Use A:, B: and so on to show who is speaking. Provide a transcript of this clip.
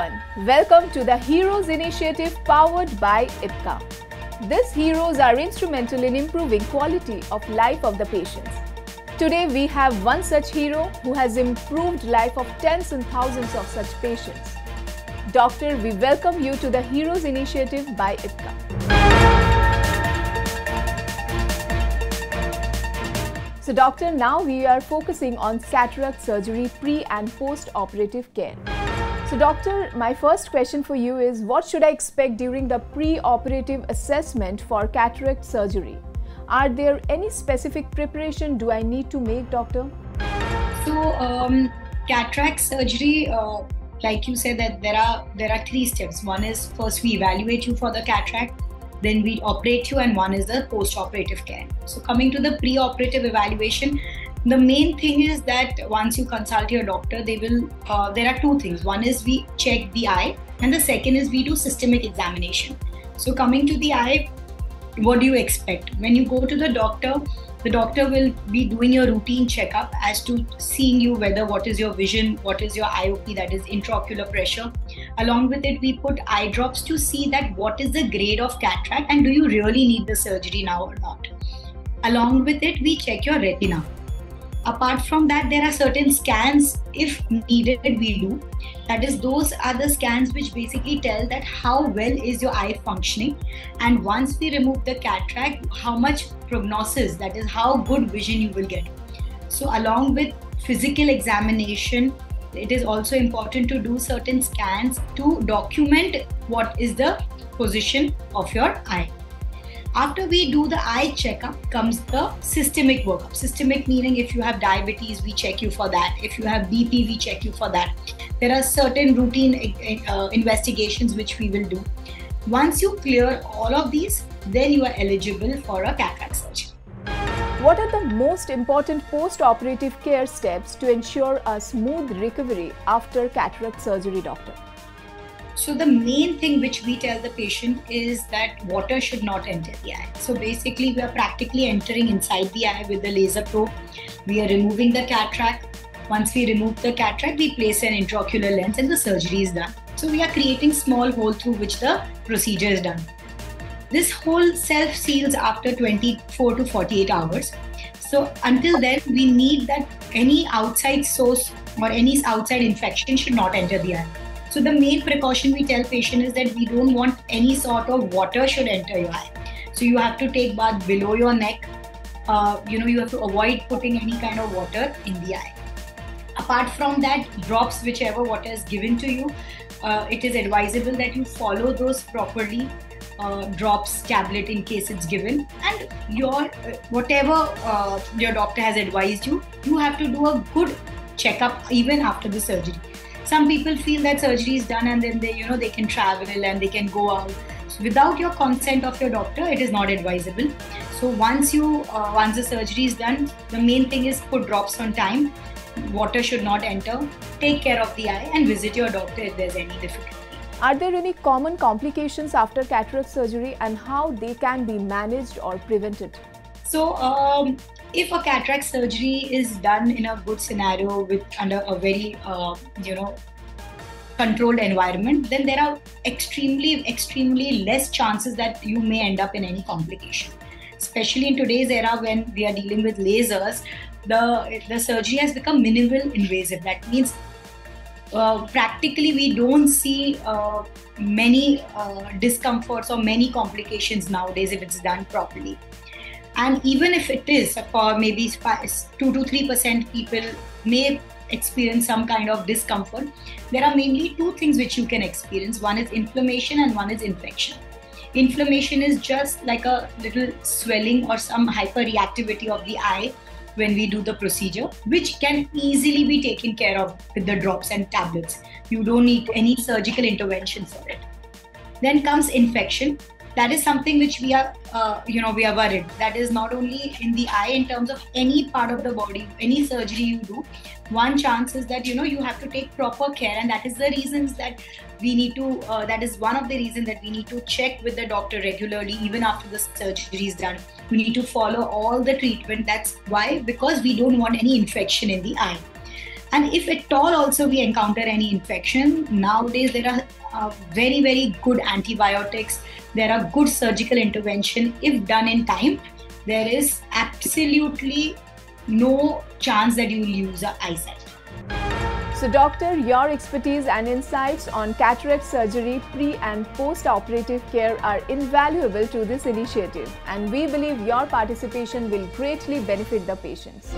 A: everyone, welcome to the Heroes Initiative powered by IPCA. These heroes are instrumental in improving quality of life of the patients. Today we have one such hero who has improved life of tens and thousands of such patients. Doctor, we welcome you to the Heroes Initiative by IPCA. So doctor, now we are focusing on cataract surgery pre and post-operative care. So doctor, my first question for you is, what should I expect during the pre-operative assessment for cataract surgery? Are there any specific preparation do I need to make, doctor?
B: So cataract surgery, like you said, that there are three steps. One is first we evaluate you for the cataract, then we operate you, and one is the post-operative care. So coming to the pre-operative evaluation, the main thing is that once you consult your doctor, there are two things. One is we check the eye, and the second is we do systemic examination. So coming to the eye, what do you expect? When you go to the doctor will be doing your routine checkup as to seeing you whether what is your vision, what is your IOP, that is intraocular pressure. Along with it, we put eye drops to see that what is the grade of cataract and do you really need the surgery now or not. Along with it, we check your retina. Apart from that, there are certain scans, if needed, we do. That is, those are the scans which basically tell that how well is your eye functioning. And once we remove the cataract, how much prognosis, that is how good vision you will get. So along with physical examination, it is also important to do certain scans to document what is the position of your eye. After we do the eye checkup comes the systemic workup. Systemic meaning if you have diabetes, we check you for that. If you have BP, we check you for that. There are certain routine investigations which we will do. Once you clear all of these, then you are eligible for a cataract surgery.
A: What are the most important post-operative care steps to ensure a smooth recovery after cataract surgery, doctor?
B: So the main thing which we tell the patient is that water should not enter the eye. So basically we are practically entering inside the eye with the laser probe. We are removing the cataract. Once we remove the cataract, we place an intraocular lens and the surgery is done. So we are creating small hole through which the procedure is done. This hole self-seals after 24 to 48 hours. So until then, we need that any outside source or any outside infection should not enter the eye. So the main precaution we tell patient is that we don't want any sort of water should enter your eye. So you have to take bath below your neck. You have to avoid putting any kind of water in the eye. Apart from that, drops, whichever water is given to you, it is advisable that you follow those properly. Drops, tablet in case it's given, and your whatever your doctor has advised you, you have to do a good checkup even after the surgery. Some people feel that surgery is done and then they can travel and they can go out. So without your consent of your doctor, it is not advisable. So once the surgery is done, the main thing is put drops on time. Water should not enter. Take care of the eye and visit your doctor if there's any difficulty.
A: Are there any common complications after cataract surgery and how they can be managed or prevented?
B: So if a cataract surgery is done in a good scenario under a very controlled environment, then there are extremely less chances that you may end up in any complication. Especially in today's era when we are dealing with lasers, the surgery has become minimal invasive. That means practically we don't see many discomforts or many complications nowadays if it's done properly. And even if it is, for maybe 2 to 3% people may experience some kind of discomfort, there are mainly two things which you can experience. One is inflammation and one is infection. Inflammation is just like a little swelling or some hyperreactivity of the eye when we do the procedure, which can easily be taken care of with the drops and tablets. You don't need any surgical intervention for it. Then comes infection. That is something which we are worried. That is not only in the eye, in terms of any part of the body, any surgery you do, one chance is that you have to take proper care, and that is the reasons that we need to. That is one of the reasons that we need to check with the doctor regularly, even after the surgery is done. We need to follow all the treatment. That's why, because we don't want any infection in the eye. And if at all also we encounter any infection, nowadays there are very, very good antibiotics. There are good surgical intervention. If done in time, there is absolutely no chance that you will lose your eyesight.
A: So doctor, your expertise and insights on cataract surgery pre and post-operative care are invaluable to this initiative, and we believe your participation will greatly benefit the patients.